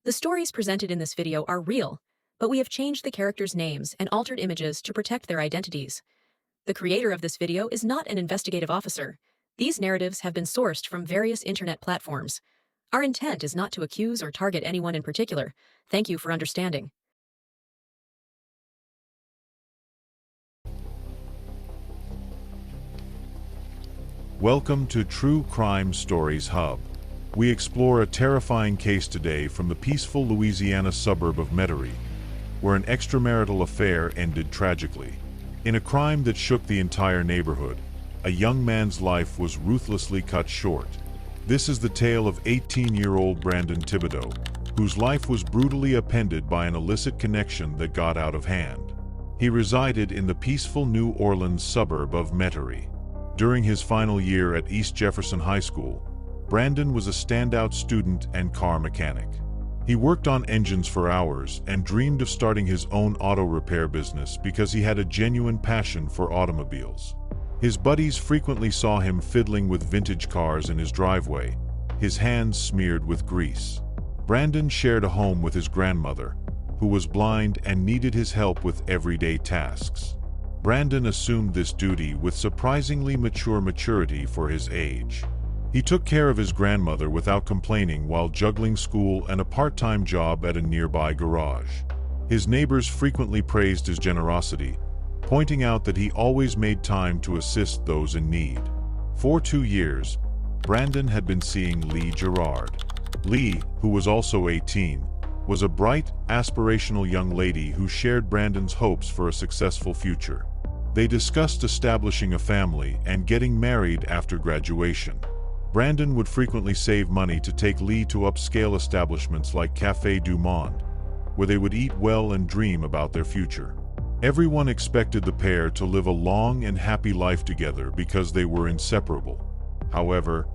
The stories presented in this video are real, but we have changed the characters' names and altered images to protect their identities. The creator of this video is not an investigative officer. These narratives have been sourced from various internet platforms. Our intent is not to accuse or target anyone in particular. Thank you for understanding. Welcome to True Crime Stories Hub. We explore a terrifying case today from the peaceful Louisiana suburb of Metairie, where an extramarital affair ended tragically. In a crime that shook the entire neighborhood, a young man's life was ruthlessly cut short. This is the tale of 18-year-old Brandon Thibodeau, whose life was brutally upended by an illicit connection that got out of hand. He resided in the peaceful New Orleans suburb of Metairie. During his final year at East Jefferson High School, Brandon was a standout student and car mechanic. He worked on engines for hours and dreamed of starting his own auto repair business because he had a genuine passion for automobiles. His buddies frequently saw him fiddling with vintage cars in his driveway, his hands smeared with grease. Brandon shared a home with his grandmother, who was blind and needed his help with everyday tasks. Brandon assumed this duty with surprisingly maturity for his age. He took care of his grandmother without complaining while juggling school and a part-time job at a nearby garage. His neighbors frequently praised his generosity, pointing out that he always made time to assist those in need. For 2 years, Brandon had been seeing Lee Gerard. Lee, who was also 18, was a bright, aspirational young lady who shared Brandon's hopes for a successful future. They discussed establishing a family and getting married after graduation. Brandon would frequently save money to take Lee to upscale establishments like Café du Monde, where they would eat well and dream about their future. Everyone expected the pair to live a long and happy life together because they were inseparable. However,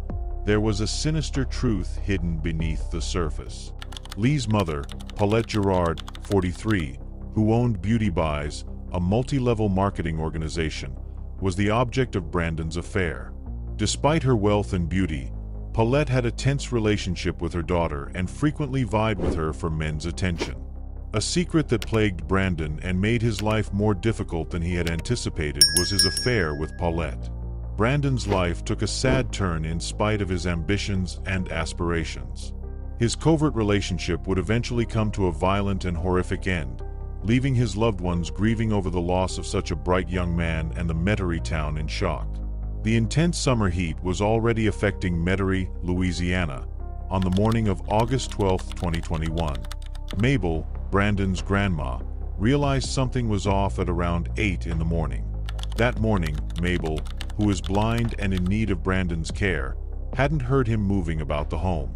there was a sinister truth hidden beneath the surface. Lee's mother, Paulette Gerard, 43, who owned Beauty Buys, a multi-level marketing organization, was the object of Brandon's affair. Despite her wealth and beauty, Paulette had a tense relationship with her daughter and frequently vied with her for men's attention. A secret that plagued Brandon and made his life more difficult than he had anticipated was his affair with Paulette. Brandon's life took a sad turn in spite of his ambitions and aspirations. His covert relationship would eventually come to a violent and horrific end, leaving his loved ones grieving over the loss of such a bright young man and the Metairie town in shock. The intense summer heat was already affecting Metairie, Louisiana, on the morning of August 12, 2021. Mabel, Brandon's grandma, realized something was off at around 8 in the morning. That morning, Mabel, who is blind and in need of Brandon's care, hadn't heard him moving about the home.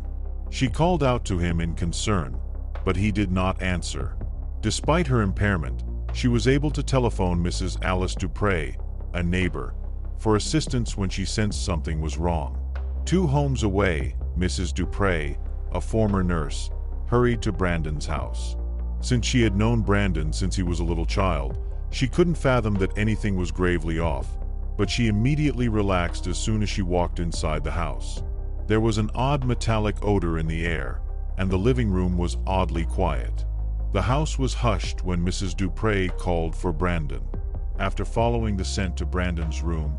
She called out to him in concern, but he did not answer. Despite her impairment, she was able to telephone Mrs. Alice Dupre, a neighbor, for assistance when she sensed something was wrong. 2 homes away, Mrs. Dupre, a former nurse, hurried to Brandon's house. Since she had known Brandon since he was a little child, she couldn't fathom that anything was gravely off, but she immediately relaxed as soon as she walked inside the house. There was an odd metallic odor in the air, and the living room was oddly quiet. The house was hushed when Mrs. Dupre called for Brandon. After following the scent to Brandon's room,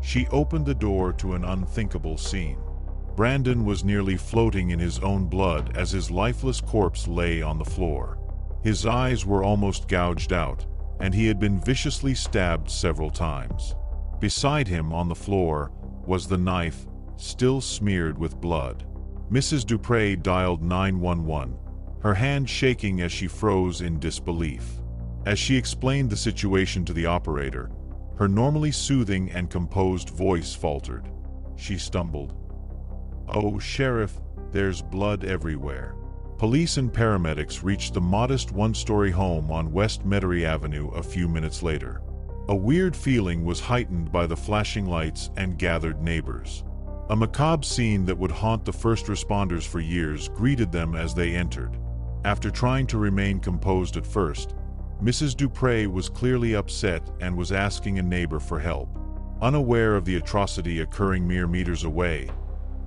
she opened the door to an unthinkable scene. Brandon was nearly floating in his own blood as his lifeless corpse lay on the floor. His eyes were almost gouged out, and he had been viciously stabbed several times. Beside him on the floor was the knife, still smeared with blood. Mrs. Dupre dialed 911, her hand shaking as she froze in disbelief. As she explained the situation to the operator, her normally soothing and composed voice faltered. She stumbled. "Oh, Sheriff, there's blood everywhere." Police and paramedics reached the modest one-story home on West Metairie Avenue a few minutes later. A weird feeling was heightened by the flashing lights and gathered neighbors. A macabre scene that would haunt the first responders for years greeted them as they entered. After trying to remain composed at first, Mrs. Dupre was clearly upset and was asking a neighbor for help. Unaware of the atrocity occurring mere meters away,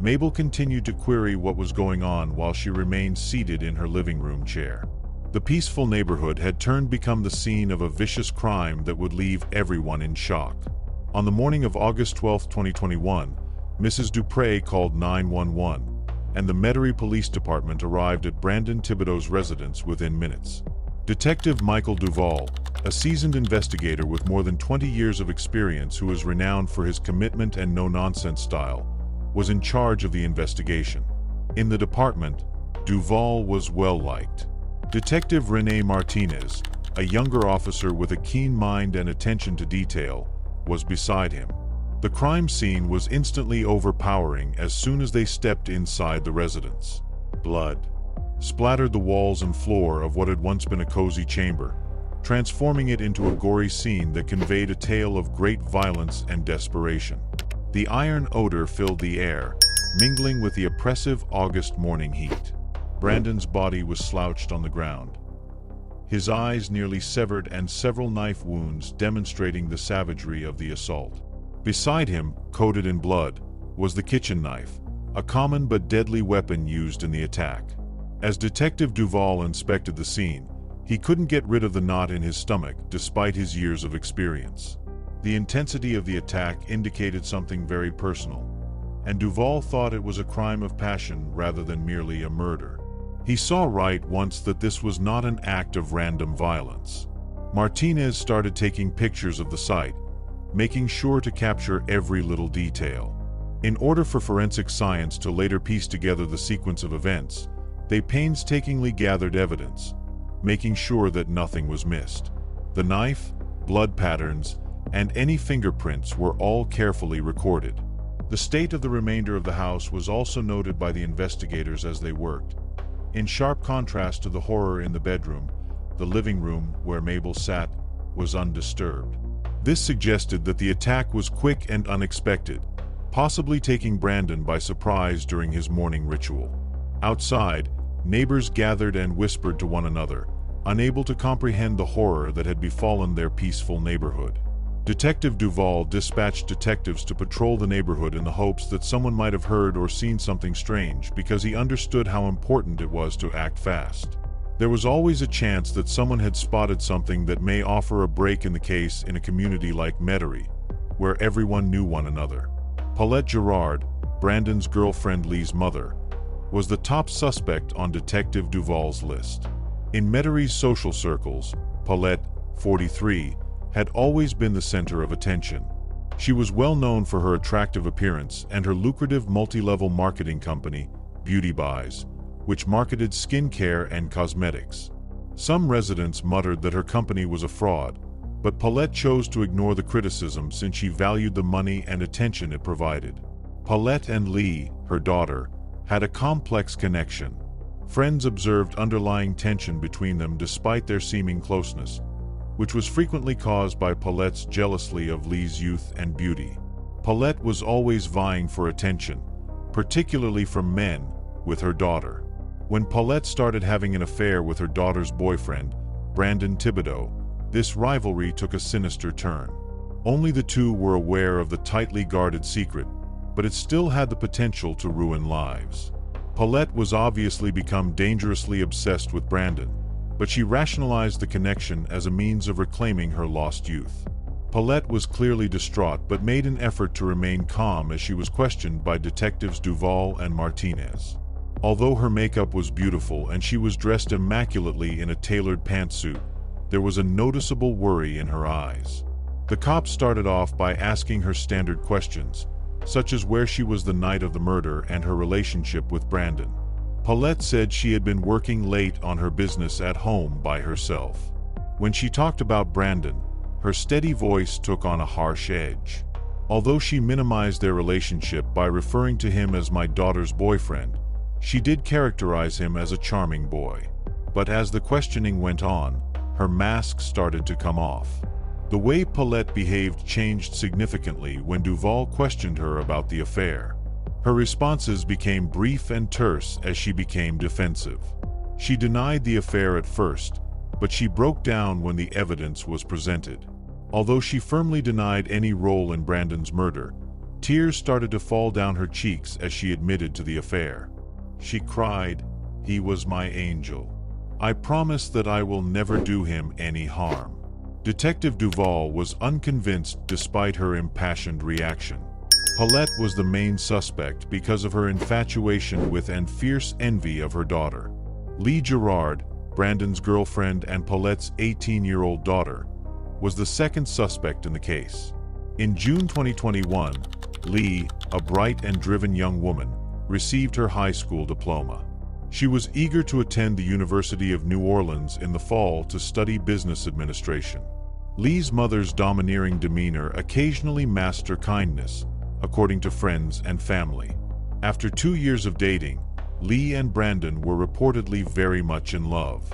Mabel continued to query what was going on while she remained seated in her living room chair. The peaceful neighborhood had become the scene of a vicious crime that would leave everyone in shock. On the morning of August 12, 2021, Mrs. Dupre called 911, and the Metairie Police Department arrived at Brandon Thibodeau's residence within minutes. Detective Michael Duval, a seasoned investigator with more than 20 years of experience who is renowned for his commitment and no-nonsense style, was in charge of the investigation. In the department, Duval was well-liked. Detective René Martinez, a younger officer with a keen mind and attention to detail, was beside him. The crime scene was instantly overpowering as soon as they stepped inside the residence. Blood splattered the walls and floor of what had once been a cozy chamber, transforming it into a gory scene that conveyed a tale of great violence and desperation. The iron odor filled the air, mingling with the oppressive August morning heat. Brandon's body was slouched on the ground, his eyes nearly severed and several knife wounds demonstrating the savagery of the assault. Beside him, coated in blood, was the kitchen knife, a common but deadly weapon used in the attack. As Detective Duval inspected the scene, he couldn't get rid of the knot in his stomach despite his years of experience. The intensity of the attack indicated something very personal, and Duval thought it was a crime of passion rather than merely a murder. He saw right once that this was not an act of random violence. Martinez started taking pictures of the site, making sure to capture every little detail. In order for forensic science to later piece together the sequence of events, they painstakingly gathered evidence, making sure that nothing was missed. The knife, blood patterns, and any fingerprints were all carefully recorded. The state of the remainder of the house was also noted by the investigators as they worked. In sharp contrast to the horror in the bedroom, the living room, where Mabel sat, was undisturbed. This suggested that the attack was quick and unexpected, possibly taking Brandon by surprise during his morning ritual. Outside, neighbors gathered and whispered to one another, unable to comprehend the horror that had befallen their peaceful neighborhood. Detective Duval dispatched detectives to patrol the neighborhood in the hopes that someone might have heard or seen something strange, because he understood how important it was to act fast. There was always a chance that someone had spotted something that may offer a break in the case in a community like Metairie, where everyone knew one another. Paulette Girard, Brandon's girlfriend Lee's mother, was the top suspect on Detective Duval's list. In Metairie's social circles, Paulette, 43, had always been the center of attention. She was well known for her attractive appearance and her lucrative multi-level marketing company, Beauty Buys, which marketed skincare and cosmetics. Some residents muttered that her company was a fraud, but Paulette chose to ignore the criticism since she valued the money and attention it provided. Paulette and Lee, her daughter, had a complex connection. Friends observed underlying tension between them despite their seeming closeness, which was frequently caused by Paulette's jealousy of Lee's youth and beauty. Paulette was always vying for attention, particularly from men, with her daughter. When Paulette started having an affair with her daughter's boyfriend, Brandon Thibodeau, this rivalry took a sinister turn. Only the two were aware of the tightly guarded secret, but it still had the potential to ruin lives. Paulette was obviously become dangerously obsessed with Brandon, but she rationalized the connection as a means of reclaiming her lost youth. Paulette was clearly distraught but made an effort to remain calm as she was questioned by detectives Duval and Martinez. Although her makeup was beautiful and she was dressed immaculately in a tailored pantsuit, there was a noticeable worry in her eyes. The cops started off by asking her standard questions, such as where she was the night of the murder and her relationship with Brandon. Paulette said she had been working late on her business at home by herself. When she talked about Brandon, her steady voice took on a harsh edge. Although she minimized their relationship by referring to him as my daughter's boyfriend, she did characterize him as a charming boy. But as the questioning went on, her mask started to come off. The way Paulette behaved changed significantly when Duval questioned her about the affair. Her responses became brief and terse as she became defensive. She denied the affair at first, but she broke down when the evidence was presented. Although she firmly denied any role in Brandon's murder, Tears started to fall down her cheeks as she admitted to the affair. She cried, "He was my angel. I promise that I will never do him any harm." Detective Duval was unconvinced despite her impassioned reaction. Paulette was the main suspect because of her infatuation with and fierce envy of her daughter. Lee Gerard, Brandon's girlfriend and Paulette's 18-year-old daughter, was the second suspect in the case. In June 2021, Lee, a bright and driven young woman, received her high school diploma. She was eager to attend the University of New Orleans in the fall to study business administration. Lee's mother's domineering demeanor occasionally masked her kindness, according to friends and family. After 2 years of dating, Lee and Brandon were reportedly very much in love.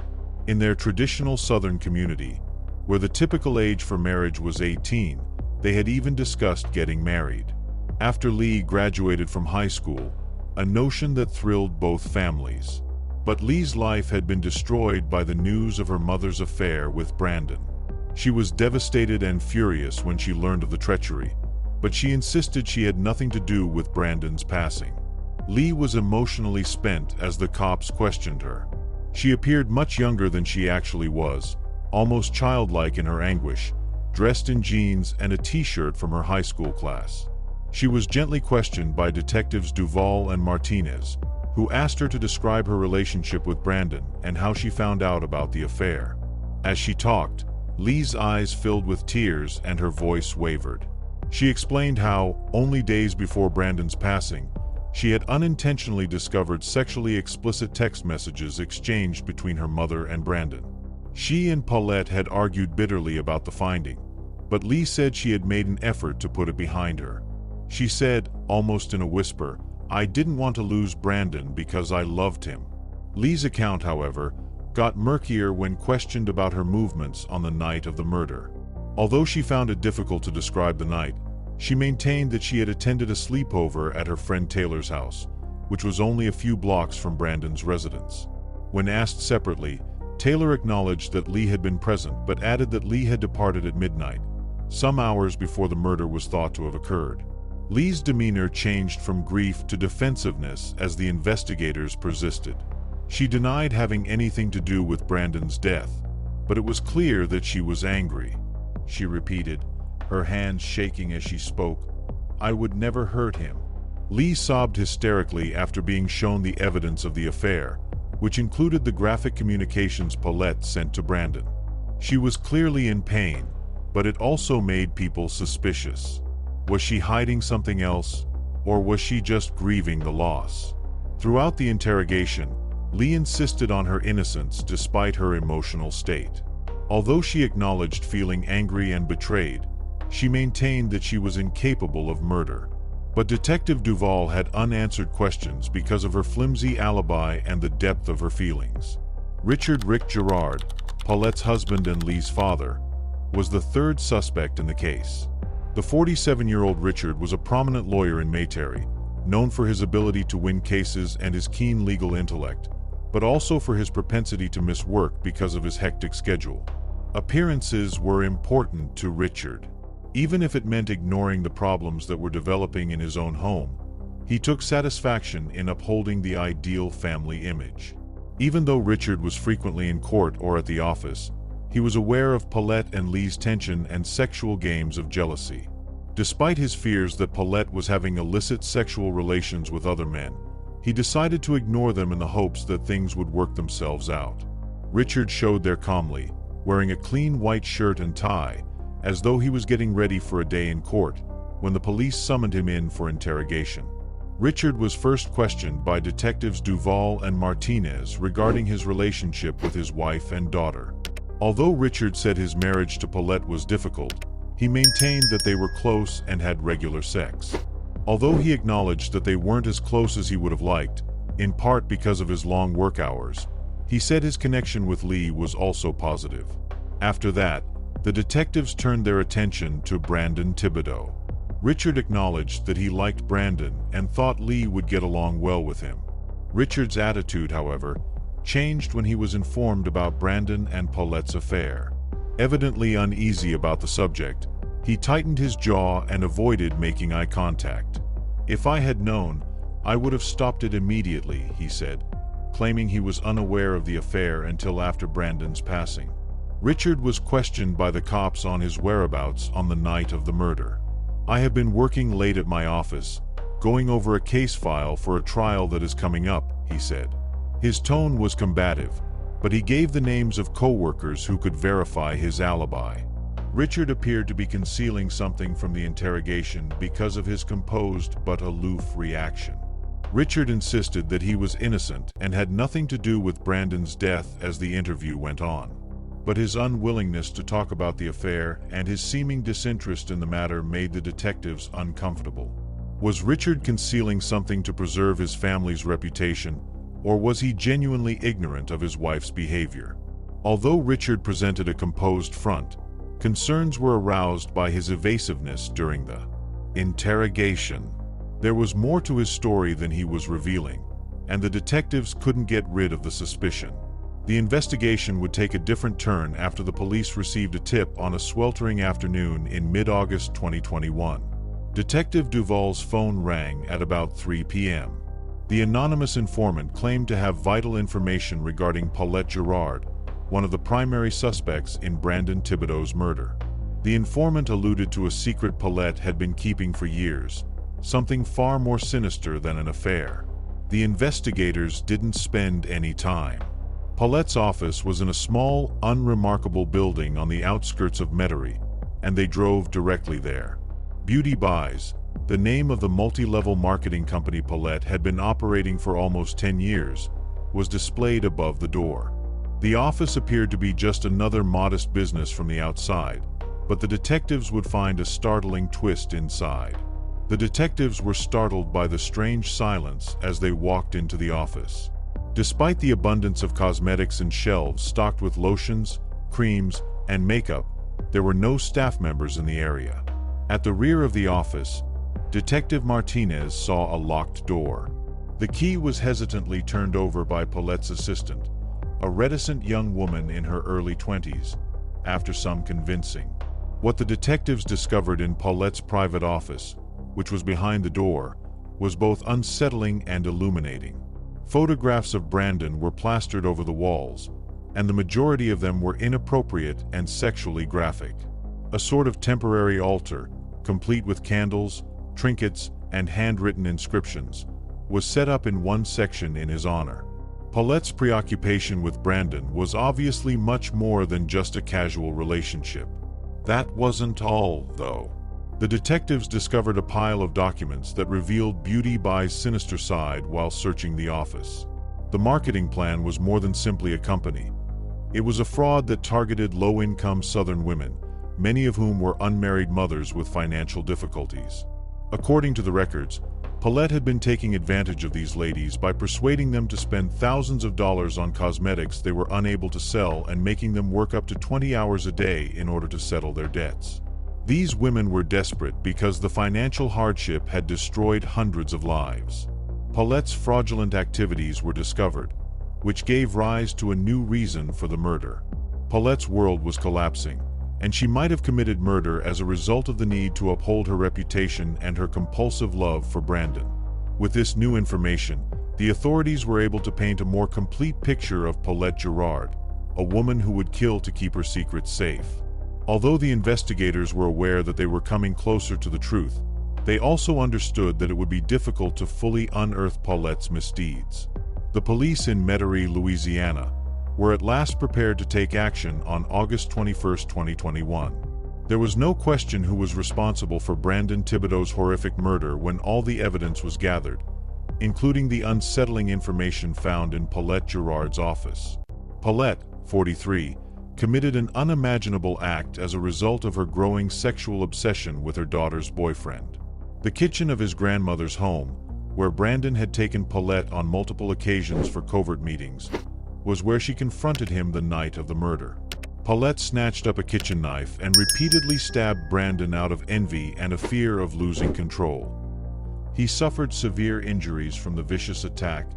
In their traditional Southern community, where the typical age for marriage was 18, they had even discussed getting married. After Lee graduated from high school, a notion that thrilled both families. But Lee's life had been destroyed by the news of her mother's affair with Brandon. She was devastated and furious when she learned of the treachery, but she insisted she had nothing to do with Brandon's passing. Lee was emotionally spent as the cops questioned her. She appeared much younger than she actually was, almost childlike in her anguish, dressed in jeans and a t-shirt from her high school class. She was gently questioned by detectives Duval and Martinez, who asked her to describe her relationship with Brandon and how she found out about the affair. As she talked, Lee's eyes filled with tears and her voice wavered. She explained how, only days before Brandon's passing, she had unintentionally discovered sexually explicit text messages exchanged between her mother and Brandon. She and Paulette had argued bitterly about the finding, but Lee said she had made an effort to put it behind her. She said, almost in a whisper, "I didn't want to lose Brandon because I loved him." Lee's account, however, got murkier when questioned about her movements on the night of the murder. Although she found it difficult to describe the night, she maintained that she had attended a sleepover at her friend Taylor's house, which was only a few blocks from Brandon's residence. When asked separately, Taylor acknowledged that Lee had been present but added that Lee had departed at midnight, some hours before the murder was thought to have occurred. Lee's demeanor changed from grief to defensiveness as the investigators persisted. She denied having anything to do with Brandon's death, but it was clear that she was angry. She repeated, her hands shaking as she spoke, "I would never hurt him." Lee sobbed hysterically after being shown the evidence of the affair, which included the graphic communications Paulette sent to Brandon. She was clearly in pain, but it also made people suspicious. Was she hiding something else, or was she just grieving the loss? Throughout the interrogation, Lee insisted on her innocence despite her emotional state. Although she acknowledged feeling angry and betrayed, she maintained that she was incapable of murder. But Detective Duval had unanswered questions because of her flimsy alibi and the depth of her feelings. Richard "Rick" Gerard, Paulette's husband and Lee's father, was the third suspect in the case. The 47-year-old Richard was a prominent lawyer in Mayberry, known for his ability to win cases and his keen legal intellect, but also for his propensity to miss work because of his hectic schedule. Appearances were important to Richard. Even if it meant ignoring the problems that were developing in his own home, he took satisfaction in upholding the ideal family image. Even though Richard was frequently in court or at the office, he was aware of Paulette and Lee's tension and sexual games of jealousy. Despite his fears that Paulette was having illicit sexual relations with other men, he decided to ignore them in the hopes that things would work themselves out. Richard showed there calmly, wearing a clean white shirt and tie, as though he was getting ready for a day in court, when the police summoned him in for interrogation. Richard was first questioned by detectives Duval and Martinez regarding his relationship with his wife and daughter. Although Richard said his marriage to Paulette was difficult, he maintained that they were close and had regular sex. Although he acknowledged that they weren't as close as he would have liked, in part because of his long work hours, he said his connection with Lee was also positive. After that, the detectives turned their attention to Brandon Thibodeau. Richard acknowledged that he liked Brandon and thought Lee would get along well with him. Richard's attitude, however, changed when he was informed about Brandon and Paulette's affair. Evidently uneasy about the subject, He tightened his jaw and avoided making eye contact. "If I had known, I would have stopped it immediately," he said, claiming he was unaware of the affair until after Brandon's passing. Richard was questioned by the cops on his whereabouts on the night of the murder. "I have been working late at my office, going over a case file for a trial that is coming up," he said. His tone was combative, but he gave the names of co-workers who could verify his alibi. Richard appeared to be concealing something from the interrogation because of his composed but aloof reaction. Richard insisted that he was innocent and had nothing to do with Brandon's death as the interview went on. But his unwillingness to talk about the affair and his seeming disinterest in the matter made the detectives uncomfortable. Was Richard concealing something to preserve his family's reputation, or was he genuinely ignorant of his wife's behavior? Although Richard presented a composed front, concerns were aroused by his evasiveness during the interrogation. There was more to his story than he was revealing, and the detectives couldn't get rid of the suspicion. The investigation would take a different turn after the police received a tip on a sweltering afternoon in mid-August 2021. Detective Duval's phone rang at about 3 p.m. The anonymous informant claimed to have vital information regarding Paulette Girard, one of the primary suspects in Brandon Thibodeau's murder. The informant alluded to a secret Paulette had been keeping for years, something far more sinister than an affair. The investigators didn't spend any time. Paulette's office was in a small, unremarkable building on the outskirts of Metairie, and they drove directly there. Beauty Buys, the name of the multi-level marketing company Paulette had been operating for almost 10 years, was displayed above the door. The office appeared to be just another modest business from the outside, but the detectives would find a startling twist inside. The detectives were startled by the strange silence as they walked into the office. Despite the abundance of cosmetics and shelves stocked with lotions, creams, and makeup, there were no staff members in the area. At the rear of the office, Detective Martinez saw a locked door. The key was hesitantly turned over by Paulette's assistant, a reticent young woman in her early 20s, after some convincing. What the detectives discovered in Paulette's private office, which was behind the door, was both unsettling and illuminating. Photographs of Brandon were plastered over the walls, and the majority of them were inappropriate and sexually graphic. A sort of temporary altar, complete with candles, trinkets, and handwritten inscriptions, was set up in one section in his honor. Paulette's preoccupation with Brandon was obviously much more than just a casual relationship. That wasn't all, though. The detectives discovered a pile of documents that revealed Beauty Buy's sinister side while searching the office. The marketing plan was more than simply a company. It was a fraud that targeted low-income Southern women, many of whom were unmarried mothers with financial difficulties. According to the records, Paulette had been taking advantage of these ladies by persuading them to spend thousands of dollars on cosmetics they were unable to sell and making them work up to 20 hours a day in order to settle their debts. These women were desperate because the financial hardship had destroyed hundreds of lives. Paulette's fraudulent activities were discovered, which gave rise to a new reason for the murder. Paulette's world was collapsing, and she might have committed murder as a result of the need to uphold her reputation and her compulsive love for Brandon. With this new information, the authorities were able to paint a more complete picture of Paulette Girard, a woman who would kill to keep her secrets safe. Although the investigators were aware that they were coming closer to the truth, they also understood that it would be difficult to fully unearth Paulette's misdeeds. The police in Metairie, Louisiana, were at last prepared to take action on August 21, 2021. There was no question who was responsible for Brandon Thibodeau's horrific murder when all the evidence was gathered, including the unsettling information found in Paulette Girard's office. Paulette, 43, committed an unimaginable act as a result of her growing sexual obsession with her daughter's boyfriend. The kitchen of his grandmother's home, where Brandon had taken Paulette on multiple occasions for covert meetings, was where she confronted him the night of the murder. Paulette snatched up a kitchen knife and repeatedly stabbed Brandon out of envy and a fear of losing control. He suffered severe injuries from the vicious attack,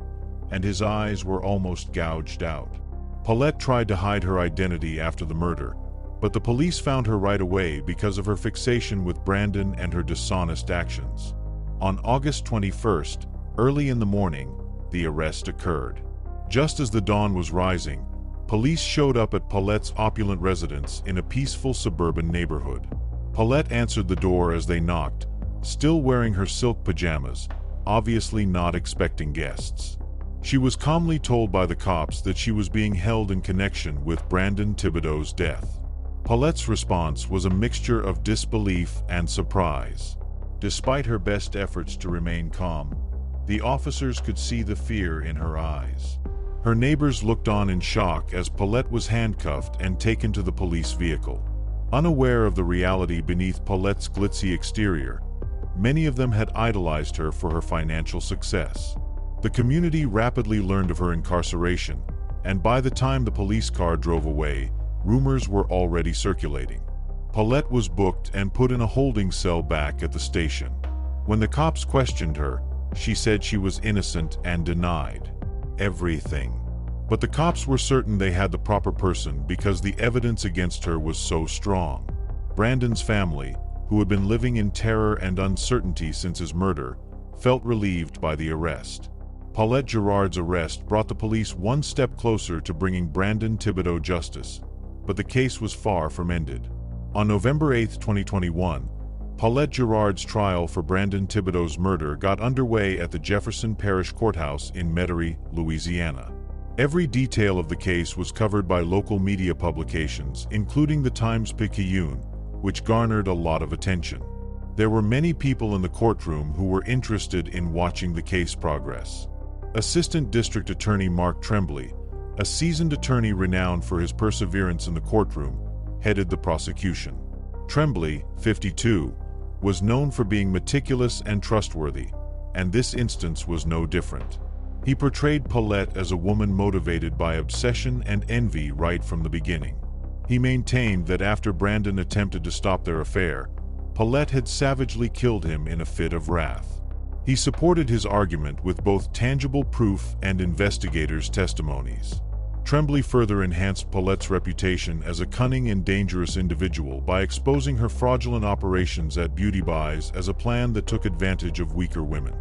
and his eyes were almost gouged out. Paulette tried to hide her identity after the murder, But the police found her right away because of her fixation with Brandon and her dishonest actions. On August 21st, early in the morning, the arrest occurred. Just as the dawn was rising, police showed up at Paulette's opulent residence in a peaceful suburban neighborhood. Paulette answered the door as they knocked, still wearing her silk pajamas, obviously not expecting guests. She was calmly told by the cops that she was being held in connection with Brandon Thibodeau's death. Paulette's response was a mixture of disbelief and surprise. Despite her best efforts to remain calm, the officers could see the fear in her eyes. Her neighbors looked on in shock as Paulette was handcuffed and taken to the police vehicle. Unaware of the reality beneath Paulette's glitzy exterior, many of them had idolized her for her financial success. The community rapidly learned of her incarceration, and by the time the police car drove away, rumors were already circulating. Paulette was booked and put in a holding cell back at the station. When the cops questioned her, she said she was innocent and denied everything. But the cops were certain they had the proper person because the evidence against her was so strong. Brandon's family, who had been living in terror and uncertainty since his murder, felt relieved by the arrest. Paulette Girard's arrest brought the police one step closer to bringing Brandon Thibodeau justice, but the case was far from ended. On November 8, 2021, Paulette Girard's trial for Brandon Thibodeau's murder got underway at the Jefferson Parish Courthouse in Metairie, Louisiana. Every detail of the case was covered by local media publications, including the Times-Picayune, which garnered a lot of attention. There were many people in the courtroom who were interested in watching the case progress. Assistant District Attorney Mark Tremblay, a seasoned attorney renowned for his perseverance in the courtroom, headed the prosecution. Tremblay, 52, was known for being meticulous and trustworthy, and this instance was no different. He portrayed Paulette as a woman motivated by obsession and envy right from the beginning. He maintained that after Brandon attempted to stop their affair, Paulette had savagely killed him in a fit of wrath. He supported his argument with both tangible proof and investigators' testimonies. Tremblay further enhanced Paulette's reputation as a cunning and dangerous individual by exposing her fraudulent operations at beauty buys as a plan that took advantage of weaker women.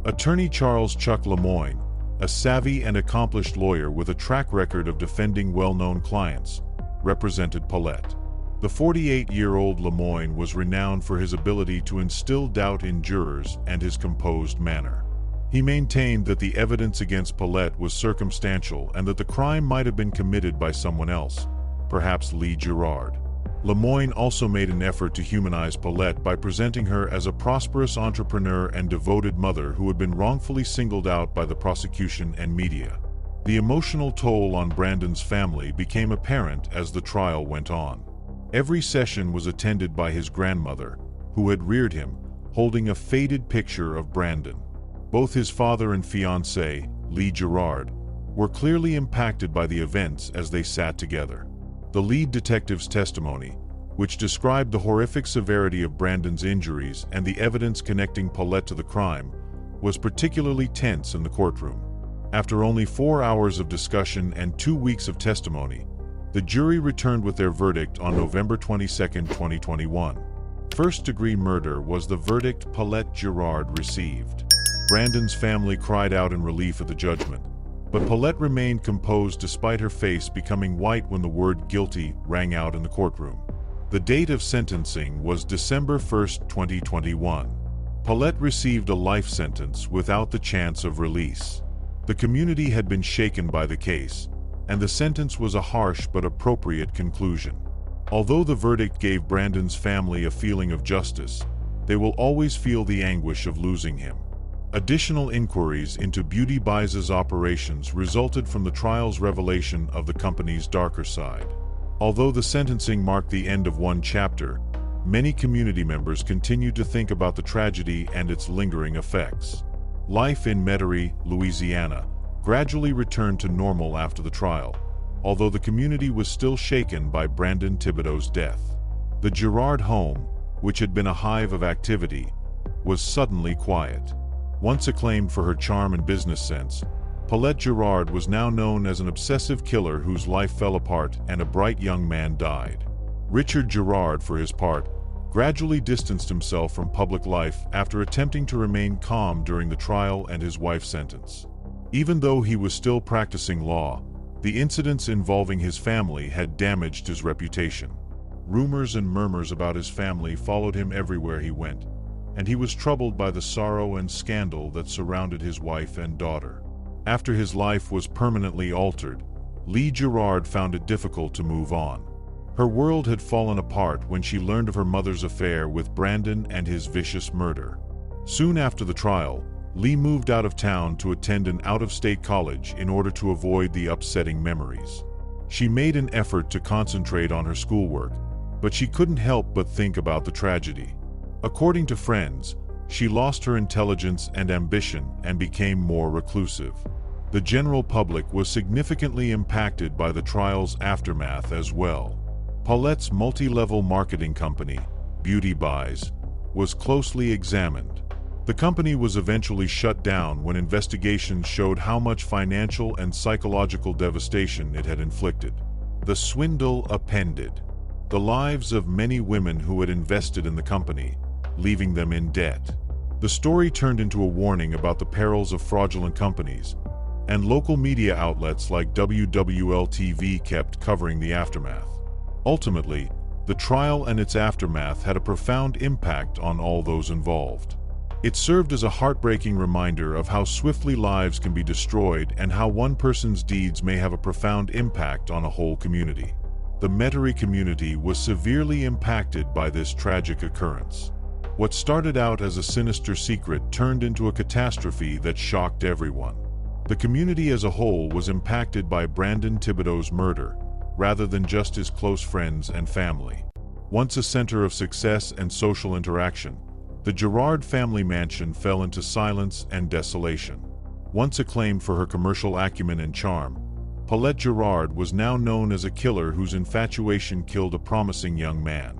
Attorney Charles Chuck Lemoyne, a savvy and accomplished lawyer with a track record of defending well-known clients, represented Paulette. The 48-year-old Lemoyne was renowned for his ability to instill doubt in jurors and his composed manner. He maintained that the evidence against Paulette was circumstantial and that the crime might have been committed by someone else, perhaps Lee Girard. Lemoyne also made an effort to humanize Paulette by presenting her as a prosperous entrepreneur and devoted mother who had been wrongfully singled out by the prosecution and media. The emotional toll on Brandon's family became apparent as the trial went on. Every session was attended by his grandmother, who had reared him, holding a faded picture of Brandon. Both his father and fiancée, Lee Girard, were clearly impacted by the events as they sat together. The lead detective's testimony, which described the horrific severity of Brandon's injuries and the evidence connecting Paulette to the crime, was particularly tense in the courtroom. After only 4 hours of discussion and 2 weeks of testimony, the jury returned with their verdict on November 22, 2021. First-degree murder was the verdict Paulette Girard received. Brandon's family cried out in relief at the judgment, but Paulette remained composed despite her face becoming white when the word guilty rang out in the courtroom. The date of sentencing was December 1, 2021. Paulette received a life sentence without the chance of release. The community had been shaken by the case, and the sentence was a harsh but appropriate conclusion. Although the verdict gave Brandon's family a feeling of justice, they will always feel the anguish of losing him. Additional inquiries into Beauty Buys' operations resulted from the trial's revelation of the company's darker side. Although the sentencing marked the end of one chapter, many community members continued to think about the tragedy and its lingering effects. Life in Metairie, Louisiana, gradually returned to normal after the trial, although the community was still shaken by Brandon Thibodeau's death. The Girard home, which had been a hive of activity, was suddenly quiet. Once acclaimed for her charm and business sense, Paulette Girard was now known as an obsessive killer whose life fell apart and a bright young man died. Richard Girard, for his part, gradually distanced himself from public life after attempting to remain calm during the trial and his wife's sentence. Even though he was still practicing law, the incidents involving his family had damaged his reputation. Rumors and murmurs about his family followed him everywhere he went, and he was troubled by the sorrow and scandal that surrounded his wife and daughter. After his life was permanently altered, Lee Girard found it difficult to move on. Her world had fallen apart when she learned of her mother's affair with Brandon and his vicious murder. Soon after the trial, Lee moved out of town to attend an out-of-state college in order to avoid the upsetting memories. She made an effort to concentrate on her schoolwork, but she couldn't help but think about the tragedy. According to friends, she lost her intelligence and ambition and became more reclusive. The general public was significantly impacted by the trial's aftermath as well. Paulette's multi-level marketing company, Beauty Buys, was closely examined. The company was eventually shut down when investigations showed how much financial and psychological devastation it had inflicted. The swindle upended the lives of many women who had invested in the company, leaving them in debt. The story turned into a warning about the perils of fraudulent companies, and local media outlets like WWL-TV kept covering the aftermath. Ultimately, the trial and its aftermath had a profound impact on all those involved. It served as a heartbreaking reminder of how swiftly lives can be destroyed and how one person's deeds may have a profound impact on a whole community. The Metairie community was severely impacted by this tragic occurrence. What started out as a sinister secret turned into a catastrophe that shocked everyone. The community as a whole was impacted by Brandon Thibodeau's murder, rather than just his close friends and family. Once a center of success and social interaction, the Girard family mansion fell into silence and desolation. Once acclaimed for her commercial acumen and charm, Paulette Girard was now known as a killer whose infatuation killed a promising young man.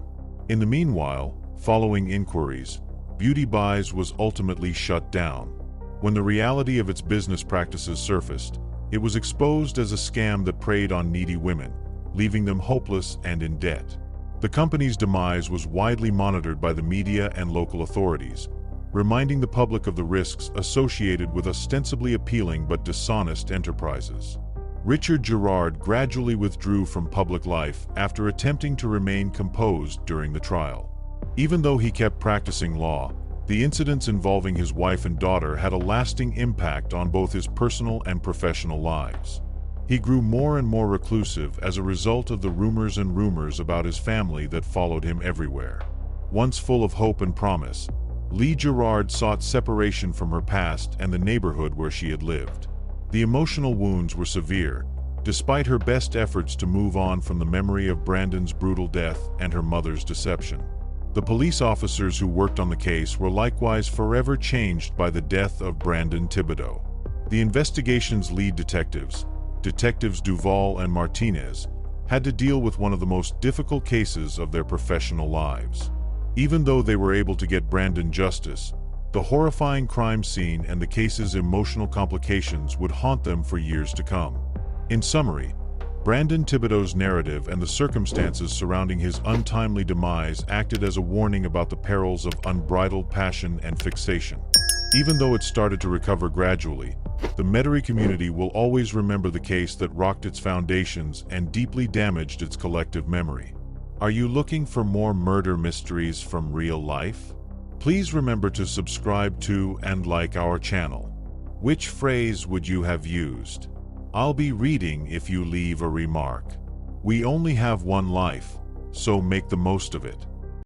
In the meanwhile, following inquiries, Beauty Buys was ultimately shut down. When the reality of its business practices surfaced, it was exposed as a scam that preyed on needy women, leaving them hopeless and in debt. The company's demise was widely monitored by the media and local authorities, reminding the public of the risks associated with ostensibly appealing but dishonest enterprises. Richard Girard gradually withdrew from public life after attempting to remain composed during the trial. Even though he kept practicing law, the incidents involving his wife and daughter had a lasting impact on both his personal and professional lives. He grew more and more reclusive as a result of the rumors about his family that followed him everywhere. Once full of hope and promise, Lee Girard sought separation from her past and the neighborhood where she had lived. The emotional wounds were severe, despite her best efforts to move on from the memory of Brandon's brutal death and her mother's deception. The police officers who worked on the case were likewise forever changed by the death of Brandon Thibodeau. The investigation's lead Detectives Duval and Martinez, had to deal with one of the most difficult cases of their professional lives. Even though they were able to get Brandon justice, the horrifying crime scene and the case's emotional complications would haunt them for years to come. In summary, Brandon Thibodeau's narrative and the circumstances surrounding his untimely demise acted as a warning about the perils of unbridled passion and fixation. Even though it started to recover gradually, the Metairie community will always remember the case that rocked its foundations and deeply damaged its collective memory. Are you looking for more murder mysteries from real life? Please remember to subscribe to and like our channel. Which phrase would you have used? I'll be reading if you leave a remark. We only have one life, so make the most of it.